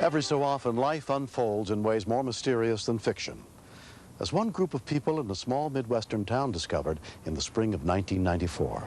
Every so often, life unfolds in ways more mysterious than fiction, as one group of people in a small Midwestern town discovered in the spring of 1994.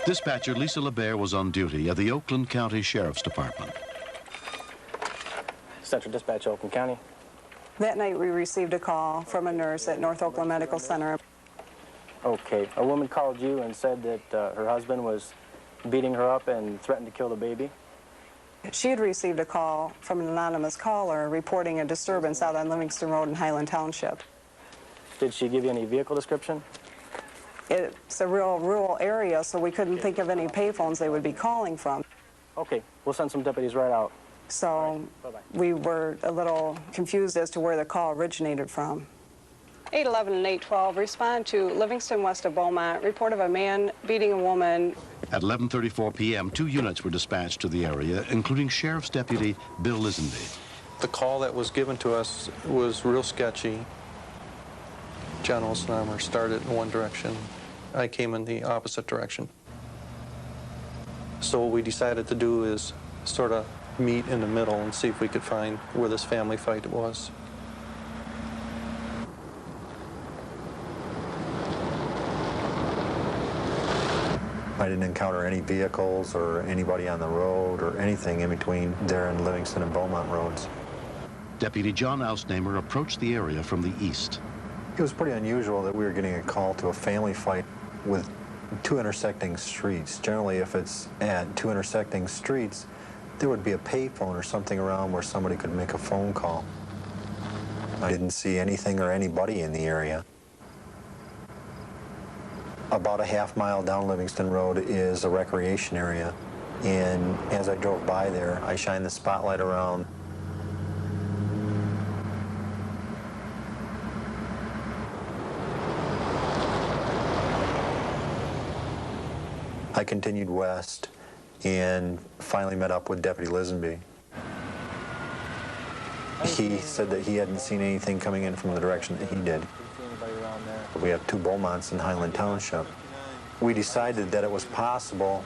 Dispatcher Lisa LeBaire was on duty at the Oakland County Sheriff's Department. Central Dispatch, Oakland County. That night we received a call from a nurse at North Oakland Medical Center. Okay, a woman called you and said that her husband was beating her up and threatened to kill the baby? She had received a call from an anonymous caller reporting a disturbance out on Livingston Road in Highland Township. Did she give you any vehicle description? It's a real rural area, so we couldn't think of any payphones they would be calling from. Okay, we'll send some deputies right out. So we were a little confused as to where the call originated from. 811 and 812 respond to Livingston west of Beaumont, report of a man beating a woman. At 11:34 p.m., 2 units were dispatched to the area, including Sheriff's Deputy Bill Lisenby. The call that was given to us was real sketchy. John Olsenheimer started in one direction. I came in the opposite direction. So what we decided to do is sort of meet in the middle and see if we could find where this family fight was. I didn't encounter any vehicles or anybody on the road or anything in between there and Livingston and Beaumont roads. Deputy John Ausnamer approached the area from the east. It was pretty unusual that we were getting a call to a family fight with 2 intersecting streets. Generally, if it's at 2 intersecting streets, there would be a payphone or something around where somebody could make a phone call. I didn't see anything or anybody in the area. About a half-mile down Livingston Road is a recreation area, and as I drove by there, I shined the spotlight around. I continued west and finally met up with Deputy Lisenby. He said that he hadn't seen anything coming in from the direction that he did. We have 2 Beaumonts in Highland Township. We decided that it was possible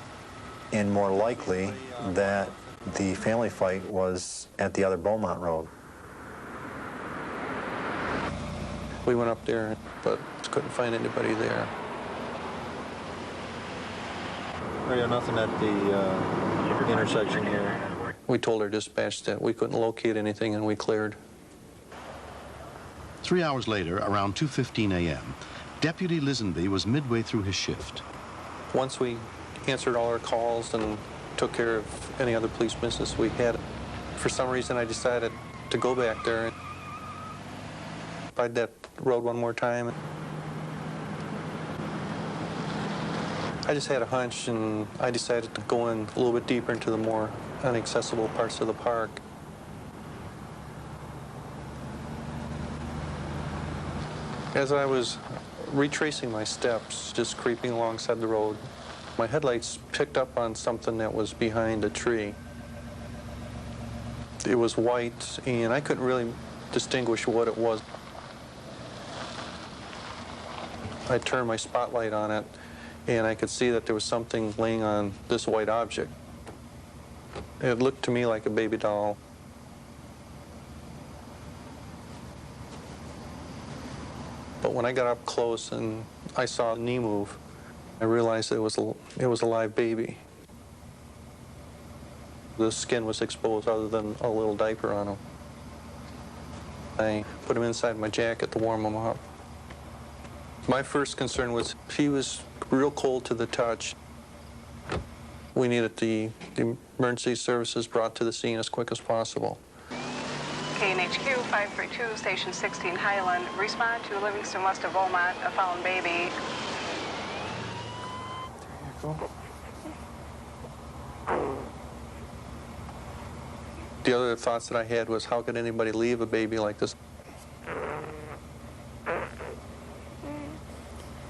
and more likely that the family fight was at the other Beaumont Road. We went up there, but couldn't find anybody there. We have nothing at the intersection here. We told our dispatch that we couldn't locate anything, and we cleared. 3 hours later, around 2:15 a.m., Deputy Lisenby was midway through his shift. Once we answered all our calls and took care of any other police business we had, for some reason I decided to go back there and ride that road one more time. I just had a hunch, and I decided to go in a little bit deeper into the more inaccessible parts of the park. As I was retracing my steps, just creeping alongside the road, my headlights picked up on something that was behind a tree. It was white, and I couldn't really distinguish what it was. I turned my spotlight on it, and I could see that there was something laying on this white object. It looked to me like a baby doll. But when I got up close and I saw a knee move, I realized it was a live baby. The skin was exposed other than a little diaper on him. I put him inside my jacket to warm him up. My first concern was he was real cold to the touch. We needed the emergency services brought to the scene as quick as possible. KNHQ 532, Station 16 Highland, respond to Livingston west of Beaumont, a found baby. The other thoughts that I had was, how could anybody leave a baby like this?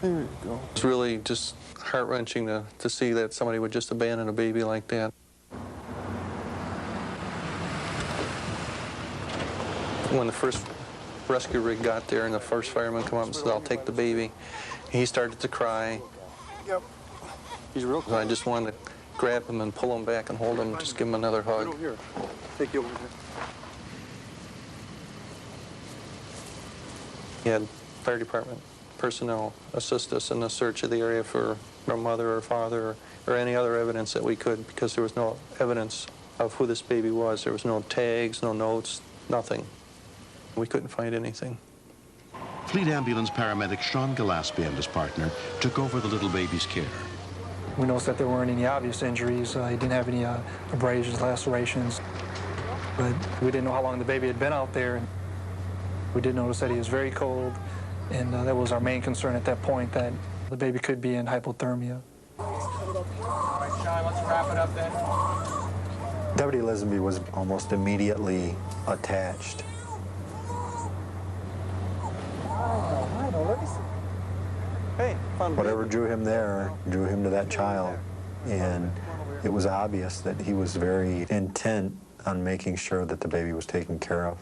There you go. It's really just heart-wrenching to see that somebody would just abandon a baby like that. When the first rescue rig got there and the first fireman come up and said, "I'll take the baby," he started to cry. Yep. He's real cool. I just wanted to grab him and pull him back and hold him and just give him another hug. Over here. Take you over here. He had fire department personnel assist us in the search of the area for our mother or father or any other evidence that we could, because there was no evidence of who this baby was. There was no tags, no notes, nothing. We couldn't find anything. Fleet ambulance paramedic Sean Gillespie and his partner took over the little baby's care. We noticed that there weren't any obvious injuries. He didn't have any abrasions, lacerations. But we didn't know how long the baby had been out there. We did notice that he was very cold, and that was our main concern at that point, that the baby could be in hypothermia. All right, Sean, let's wrap it up then. Deputy Lisby was almost immediately attached. Hey, fun. Whatever drew him there, drew him to that child. And it was obvious that he was very intent on making sure that the baby was taken care of.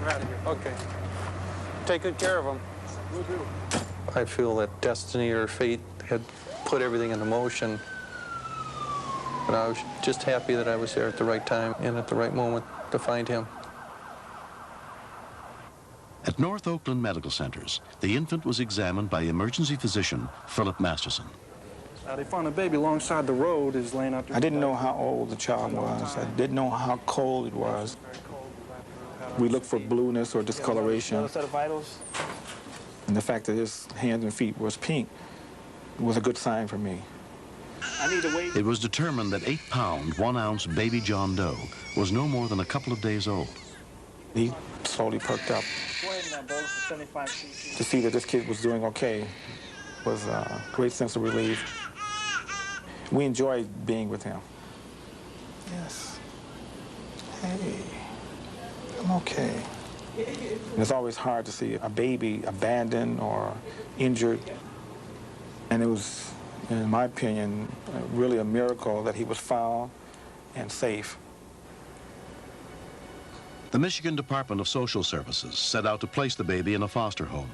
We're out of here. Okay. Take good care of him. Will do. I feel that destiny or fate had put everything into motion. But I was just happy that I was there at the right time and at the right moment to find him. At North Oakland Medical Centers, the infant was examined by emergency physician Philip Masterson. They found a baby alongside the road, is laying out there. I didn't know how old the child was. I didn't know how cold it was. We looked for blueness or discoloration. Another set of vitals. And the fact that his hands and feet was pink was a good sign for me. I need to wait. It was determined that 8-pound, 1-ounce baby Jon Doe was no more than a couple of days old. He slowly perked up. To see that this kid was doing okay was a great sense of relief. We enjoyed being with him. Yes. Hey, I'm okay. And it's always hard to see a baby abandoned or injured. And it was, in my opinion, really a miracle that he was found and safe. The Michigan Department of Social Services set out to place the baby in a foster home.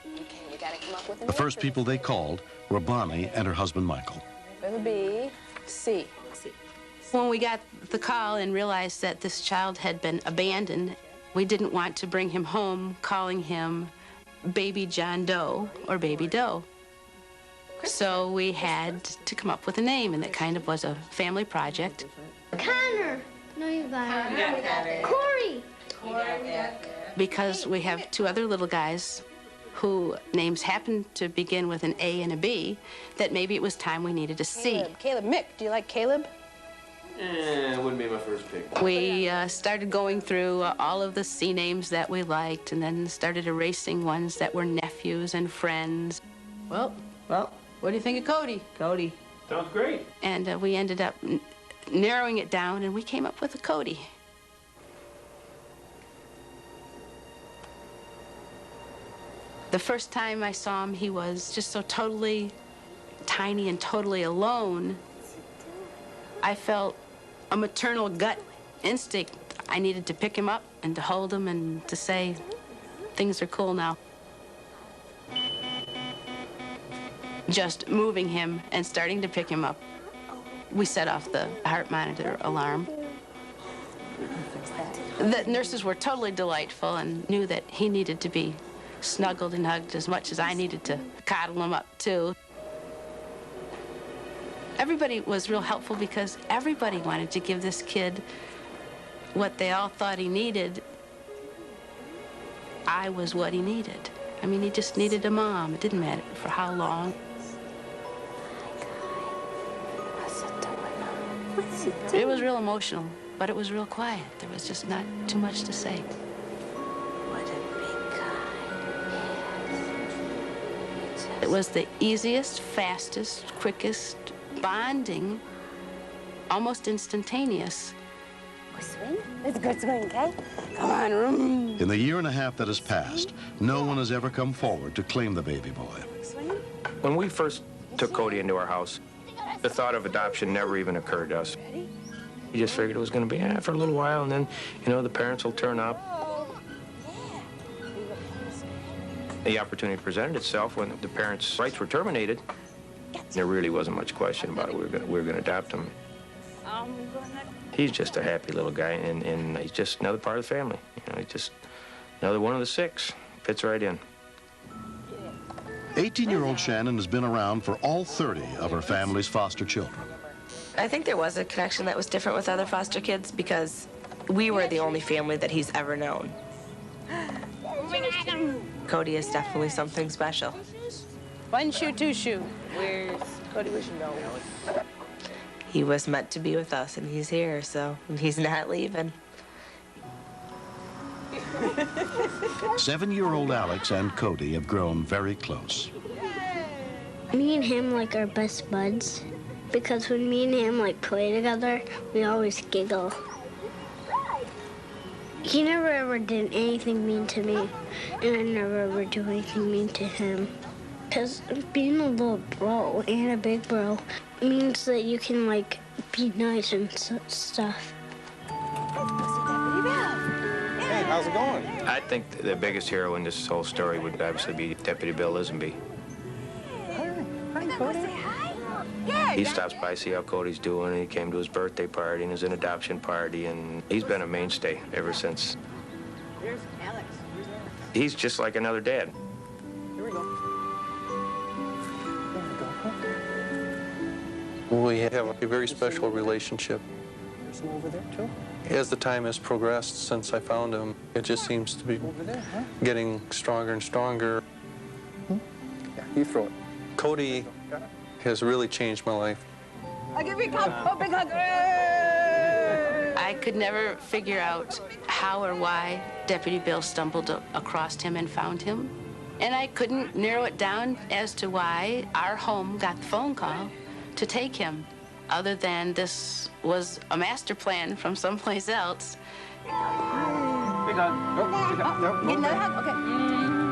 Okay, we gotta come up with The first people they called were Bonnie and her husband Michael. For the B, C. When we got the call and realized that this child had been abandoned, we didn't want to bring him home calling him Baby Jon Doe or Baby Doe. So we had to come up with a name, and it kind of was a family project. Connor! No, you got it. Corey! Because we have two other little guys who names happened to begin with an A and a B, that maybe it was time we needed a C. Caleb. Mick, do you like Caleb? It wouldn't be my first pick. We started going through all of the C names that we liked, and then started erasing ones that were nephews and friends. Well, what do you think of Cody? Cody. Sounds great. And we ended up narrowing it down, and we came up with a Cody. The first time I saw him, he was just so totally tiny and totally alone. I felt a maternal gut instinct. I needed to pick him up and to hold him and to say, things are cool now. Just moving him and starting to pick him up, we set off the heart monitor alarm. The nurses were totally delightful and knew that he needed to be snuggled and hugged as much as I needed to coddle him up, too. Everybody was real helpful because everybody wanted to give this kid what they all thought he needed. I was what he needed. I mean, he just needed a mom. It didn't matter for how long. It was real emotional, but it was real quiet. There was just not too much to say. It was the easiest, fastest, quickest, bonding, almost instantaneous. Swing? It's a good swing, okay? Come on, room. In the year and a half that has passed, no one has ever come forward to claim the baby boy. When we first took Cody into our house, the thought of adoption never even occurred to us. We just figured it was going to be for a little while, and then, you know, the parents will turn up. The opportunity presented itself when the parents' rights were terminated. There really wasn't much question about it. We were gonna adopt him. He's just a happy little guy, and he's just another part of the family. You know, he's just another one of the 6. Fits right in. 18-year-old Shannon has been around for all 30 of her family's foster children. I think there was a connection that was different with other foster kids because we were the only family that he's ever known. Cody is definitely something special. 1 shoe, 2 shoe. Where's Cody? Where's your nose? He was meant to be with us, and he's here, so he's not leaving. 7-year-old Alex and Cody have grown very close. Me and him like are best buds because when me and him like play together, we always giggle. He never ever did anything mean to me, and I never ever do anything mean to him. Because being a little bro and a big bro means that you can like be nice and stuff. Hey, how's it going? I think the biggest hero in this whole story would obviously be Deputy Bill Lisenby. He stops by, see how Cody's doing. He came to his birthday party and his adoption party, and he's been a mainstay ever since. There's Alex. He's just like another dad. Here we go. We have a very special relationship. There's some over there, too. As the time has progressed since I found him, it just seems to be getting stronger and stronger. Yeah, you throw it. Cody has really changed my life. I'll give you a big hug. I could never figure out how or why Deputy Bill stumbled across him and found him. And I couldn't narrow it down as to why our home got the phone call to take him, other than this was a master plan from someplace else. Big hug. Nope, big hug. Nope, Get another hug? Okay.